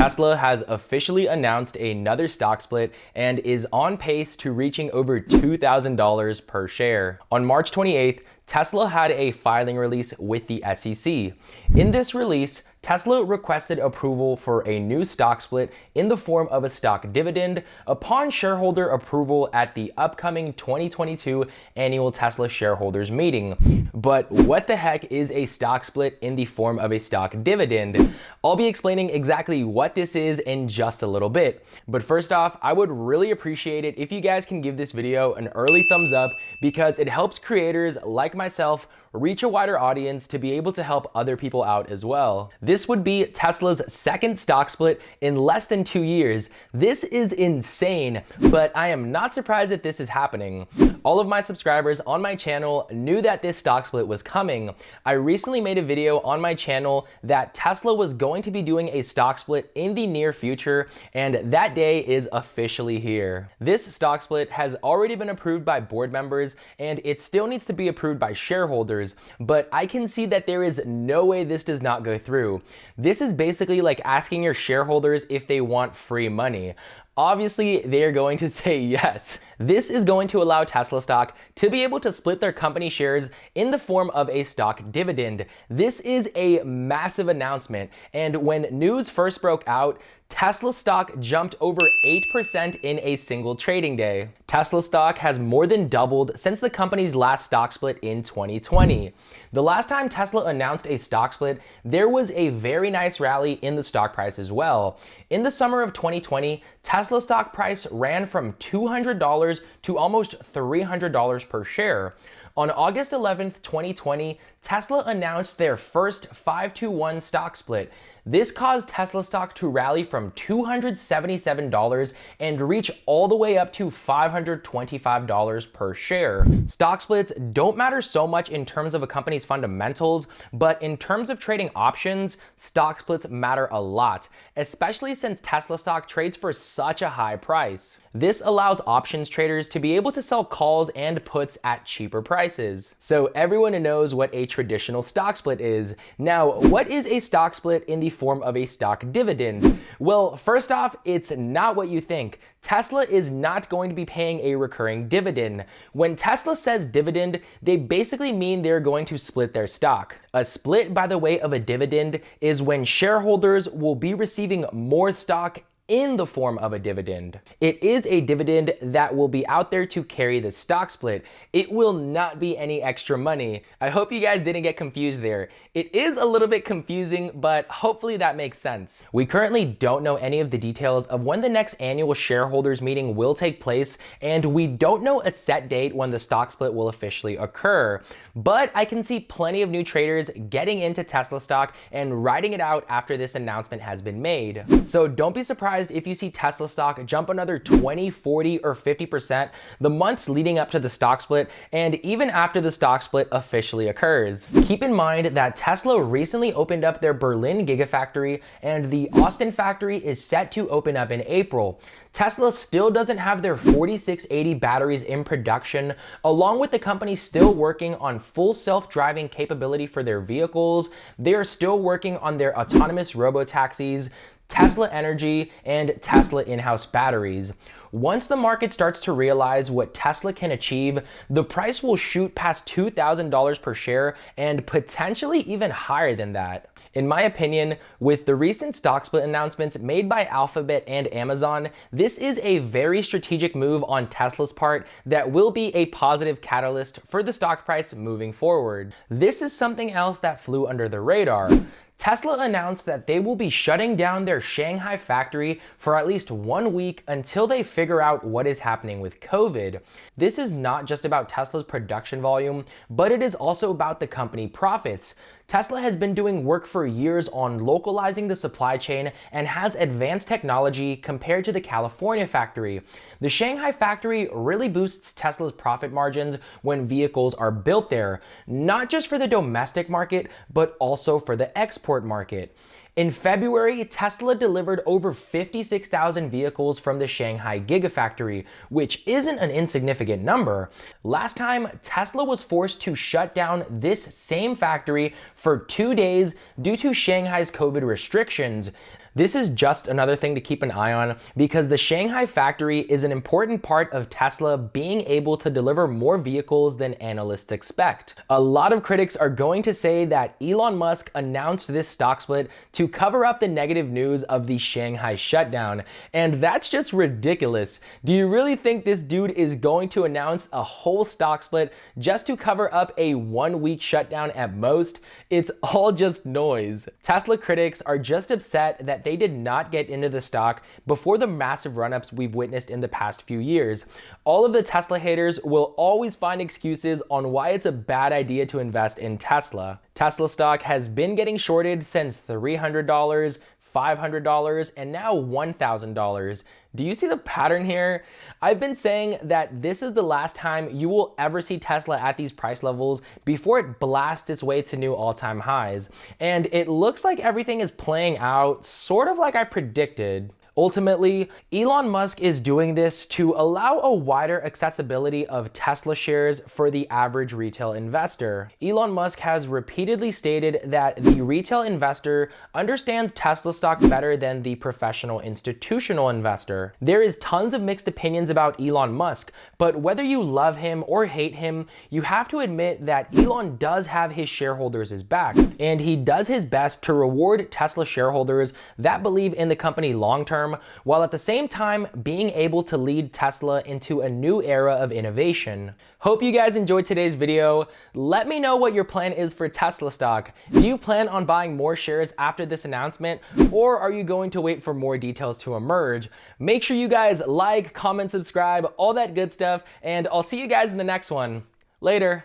Tesla has officially announced another stock split and is on pace to reaching over $2,000 per share. On March 28th, Tesla had a filing release with the SEC. In this release, Tesla requested approval for a new stock split in the form of a stock dividend upon shareholder approval at the upcoming 2022 annual Tesla shareholders meeting. But what the heck is a stock split in the form of a stock dividend? I'll be explaining exactly what this is in just a little bit. But first off, I would really appreciate it if you guys can give this video an early thumbs up because it helps creators like myself reach a wider audience to be able to help other people out as well. This would be Tesla's second stock split in less than 2 years. This is insane, but I am not surprised that this is happening. All of my subscribers on my channel knew that this stock split was coming. I recently made a video on my channel that Tesla was going to be doing a stock split in the near future, and that day is officially here. This stock split has already been approved by board members, and it still needs to be approved by shareholders, but I can see that there is no way this does not go through. This is basically like asking your shareholders if they want free money. Obviously, they're going to say yes. This is going to allow Tesla stock to be able to split their company shares in the form of a stock dividend. This is a massive announcement, and when news first broke out, Tesla stock jumped over 8% in a single trading day. Tesla stock has more than doubled since the company's last stock split in 2020. The last time Tesla announced a stock split, there was a very nice rally in the stock price as well. In the summer of 2020, Tesla stock price ran from $200 to almost $300 per share. On August 11th, 2020, Tesla announced their first 5-to-1 stock split. This caused Tesla stock to rally from $277 and reach all the way up to $525 per share. Stock splits don't matter so much in terms of a company's fundamentals, but in terms of trading options, stock splits matter a lot, especially since Tesla stock trades for such a high price. This allows options traders to be able to sell calls and puts at cheaper prices. So everyone knows what a traditional stock split is. Now, what is a stock split in the form of a stock dividend? Well, first off, it's not what you think. Tesla is not going to be paying a recurring dividend. When Tesla says dividend, they basically mean they're going to split their stock. A split by the way of a dividend is when shareholders will be receiving more stock in the form of a dividend. It is a dividend that will be out there to carry the stock split. It will not be any extra money. I hope you guys didn't get confused there. It is a little bit confusing, but hopefully that makes sense. We currently don't know any of the details of when the next annual shareholders meeting will take place, and we don't know a set date when the stock split will officially occur. But I can see plenty of new traders getting into Tesla stock and riding it out after this announcement has been made. So don't be surprised if you see Tesla stock jump another 20, 40, or 50% the months leading up to the stock split and even after the stock split officially occurs. Keep in mind that Tesla recently opened up their Berlin Gigafactory and the Austin factory is set to open up in April. Tesla still doesn't have their 4680 batteries in production, along with the company still working on full self-driving capability for their vehicles. They are still working on their autonomous robotaxis, Tesla Energy, and Tesla in-house batteries. Once the market starts to realize what Tesla can achieve, the price will shoot past $2,000 per share and potentially even higher than that. In my opinion, with the recent stock split announcements made by Alphabet and Amazon, this is a very strategic move on Tesla's part that will be a positive catalyst for the stock price moving forward. This is something else that flew under the radar. Tesla announced that they will be shutting down their Shanghai factory for at least 1 week until they figure out what is happening with COVID. This is not just about Tesla's production volume, but it is also about the company profits. Tesla has been doing work for years on localizing the supply chain and has advanced technology compared to the California factory. The Shanghai factory really boosts Tesla's profit margins when vehicles are built there, not just for the domestic market, but also for the export market. In February, Tesla delivered over 56,000 vehicles from the Shanghai Gigafactory, which isn't an insignificant number. Last time, Tesla was forced to shut down this same factory for 2 days due to Shanghai's COVID restrictions. This is just another thing to keep an eye on because the Shanghai factory is an important part of Tesla being able to deliver more vehicles than analysts expect. A lot of critics are going to say that Elon Musk announced this stock split to cover up the negative news of the Shanghai shutdown, and that's just ridiculous. Do you really think this dude is going to announce a whole stock split just to cover up a 1-week shutdown at most? It's all just noise. Tesla critics are just upset that they did not get into the stock before the massive run-ups we've witnessed in the past few years. All of the Tesla haters will always find excuses on why it's a bad idea to invest in Tesla. Tesla stock has been getting shorted since $300, $500, and now $1,000. Do you see the pattern here? I've been saying that this is the last time you will ever see Tesla at these price levels before it blasts its way to new all-time highs. And it looks like everything is playing out sort of like I predicted. Ultimately, Elon Musk is doing this to allow a wider accessibility of Tesla shares for the average retail investor. Elon Musk has repeatedly stated that the retail investor understands Tesla stock better than the professional institutional investor. There is tons of mixed opinions about Elon Musk, but whether you love him or hate him, you have to admit that Elon does have his shareholders' back, and he does his best to reward Tesla shareholders that believe in the company long-term, while at the same time being able to lead Tesla into a new era of innovation. Hope you guys enjoyed today's video. Let me know what your plan is for Tesla stock. Do you plan on buying more shares after this announcement, or are you going to wait for more details to emerge? Make sure you guys like, comment, subscribe, all that good stuff, and I'll see you guys in the next one. Later.